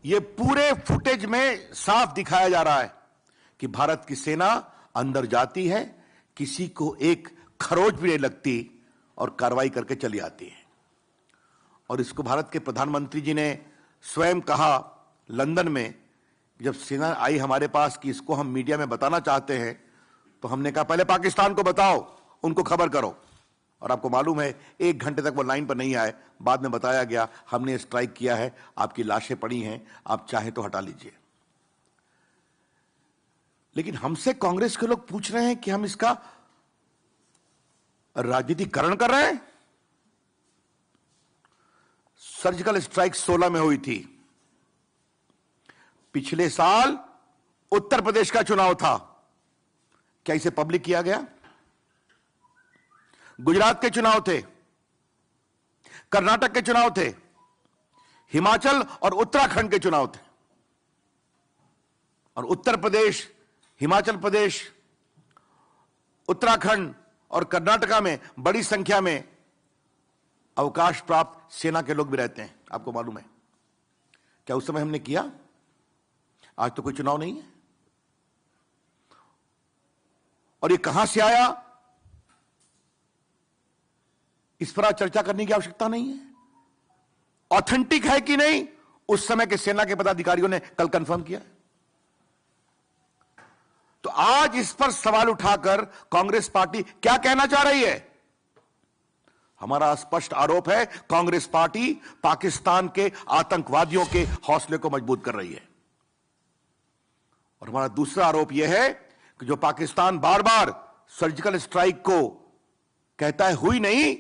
ये पूरे फुटेज में साफ दिखाया जा रहा है कि भारत की सेना अंदर जाती है, किसी को एक खरोच भी नहीं लगती और कार्रवाई करके चली आती है। और इसको भारत के प्रधानमंत्री जी ने स्वयं कहा लंदन में, जब सेना आई हमारे पास कि इसको हम मीडिया में बताना चाहते हैं, तो हमने कहा पहले पाकिस्तान को बताओ, उनको खबर करो। और आपको मालूम है 1 घंटे तक वो लाइन पर नहीं आए, बाद में बताया गया हमने स्ट्राइक किया है, आपकी लाशें पड़ी हैं, आप चाहें तो हटा लीजिए। लेकिन हमसे कांग्रेस के लोग पूछ रहे हैं कि हम इसका राजनीतिकरण कर रहे हैं। सर्जिकल स्ट्राइक 16 में हुई थी। पिछले साल उत्तर प्रदेश का चुनाव था, क्या इसे पब्लिक किया गया? गुजरात के चुनाव थे, कर्नाटक के चुनाव थे, हिमाचल और उत्तराखंड के चुनाव थे। और उत्तर प्रदेश, हिमाचल प्रदेश, उत्तराखंड और कर्नाटका में बड़ी संख्या में अवकाश प्राप्त सेना के लोग भी रहते हैं, आपको मालूम है। क्या उस समय हमने किया? आज तो कोई चुनाव नहीं है। और ये कहां से आया, इस पर आज चर्चा करने की आवश्यकता नहीं है। ऑथेंटिक है कि नहीं, उस समय के सेना के पदाधिकारियों ने कल कंफर्म किया। तो आज इस पर सवाल उठाकर कांग्रेस पार्टी क्या कहना चाह रही है? हमारा स्पष्ट आरोप है, कांग्रेस पार्टी पाकिस्तान के आतंकवादियों के हौसले को मजबूत कर रही है। और हमारा दूसरा आरोप यह है कि जो पाकिस्तान बार बार सर्जिकल स्ट्राइक को कहता है हुई नहीं,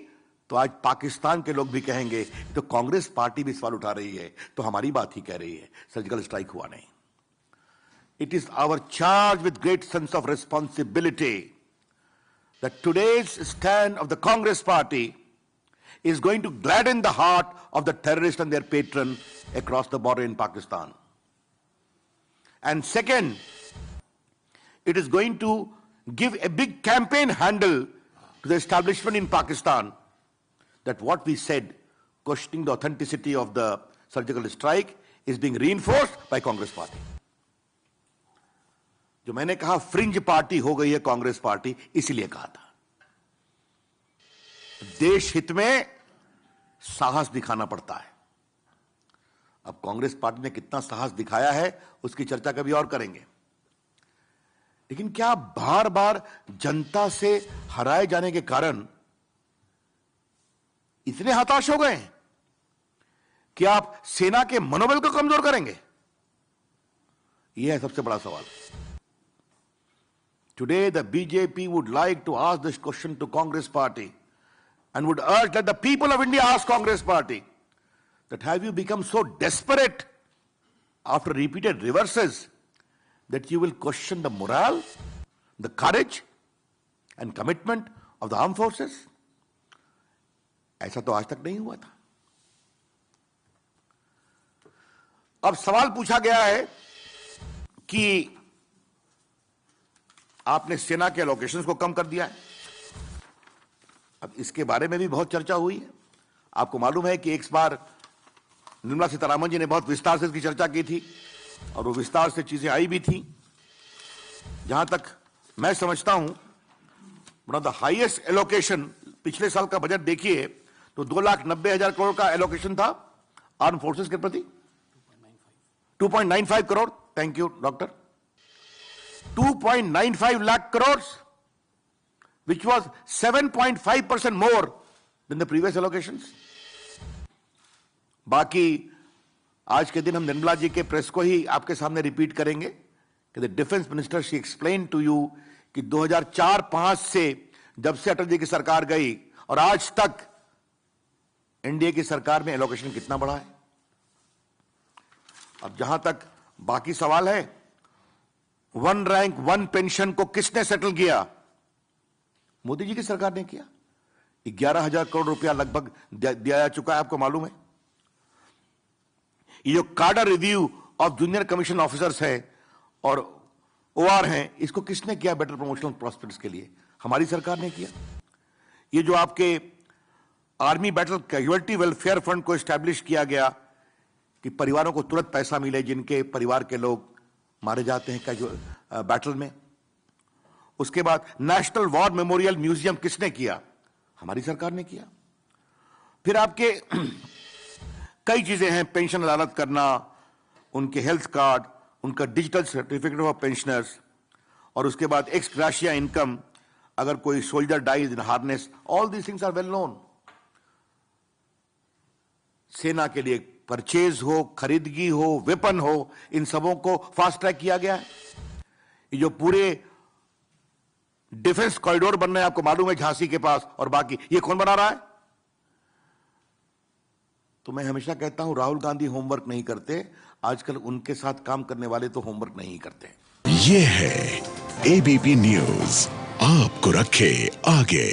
तो आज पाकिस्तान के लोग भी कहेंगे तो कांग्रेस पार्टी भी सवाल उठा रही है, तो हमारी बात ही कह रही है, सर्जिकल स्ट्राइक हुआ नहीं। It is our charge with great sense of responsibility that today's stand of the Congress party is going to gladden the heart of the terrorists and their patron across the border in Pakistan. And second, it is going to give a big campaign handle to the establishment in Pakistan that what we said, questioning the authenticity of the surgical strike, is being reinforced by Congress party. जो मैंने कहा fringe party हो गई है Congress party, इसीलिए कहा था देश हित में साहस दिखाना पड़ता है। अब कांग्रेस पार्टी ने कितना साहस दिखाया है उसकी चर्चा कभी और करेंगे। लेकिन क्या बार बार जनता से हराए जाने के कारण इतने हताश हो गए हैं कि आप सेना के मनोबल को कमजोर करेंगे? यह है सबसे बड़ा सवाल। Today, the BJP would like to ask this question to Congress party and would urge that the people of India ask Congress party that have you become so desperate after repeated reverses that you will question the morale, the courage and commitment of the armed forces? ऐसा तो आज तक नहीं हुआ था। अब सवाल पूछा गया है कि आपने सेना के एलोकेशंस को कम कर दिया है। अब इसके बारे में भी बहुत चर्चा हुई है। आपको मालूम है कि एक बार निर्मला सीतारामन जी ने बहुत विस्तार से इसकी चर्चा की थी और वो विस्तार से चीजें आई भी थी। जहां तक मैं समझता हूं, one of the highest allocation, पिछले साल का बजट देखिए तो 2,90,000 करोड़ का एलोकेशन था आर्म फोर्सेस के प्रति। 2.95 crore, thank you doctor, 2.95 lakh crores, which was 7.5% more than the previous allocations. बाकी आज के दिन हम निर्मला जी के प्रेस को ही आपके सामने रिपीट करेंगे कि the defence minister she explain to you कि 2004-5 से जब से अटल जी की सरकार गई और आज तक एनडीए की सरकार में एलोकेशन कितना बढ़ा है। अब जहां तक बाकी सवाल है, 1 रैंक 1 पेंशन को किसने सेटल किया? मोदी जी की सरकार ने किया। 11,000 करोड़ रुपया लगभग दिया जा चुका है, आपको मालूम है। ये जो कार्डर review of junior commission officers है और ओआर हैं, इसको किसने किया? बेटर प्रमोशनल प्रॉस्पेक्ट्स के लिए हमारी सरकार ने किया। ये जो आपके army battle casualty welfare fund को एस्टैब्लिश किया गया, कि परिवारों को तुरंत पैसा मिले जिनके परिवार के लोग मारे जाते हैं बैटल में। उसके बाद नेशनल वॉर मेमोरियल म्यूजियम किसने किया? हमारी सरकार ने किया। फिर आपके कई चीजें हैं, पेंशन अदालत करना, उनके हेल्थ कार्ड, उनका डिजिटल सर्टिफिकेट ऑफ पेंशनर्स, और उसके बाद एक्स ग्राशिया इनकम अगर कोई soldier dies in harness, all these things are well known. सेना के लिए परचेज हो, खरीदगी हो, वेपन हो, इन सबों को फास्ट ट्रैक किया गया है। ये जो पूरे डिफेंस कॉरिडोर बन रहे हैं, आपको मालूम है, झांसी के पास और बाकी, ये कौन बना रहा है? तो मैं हमेशा कहता हूं, राहुल गांधी होमवर्क नहीं करते, आजकल उनके साथ काम करने वाले तो होमवर्क नहीं करते। ये है एबीपी न्यूज, आपको रखे आगे।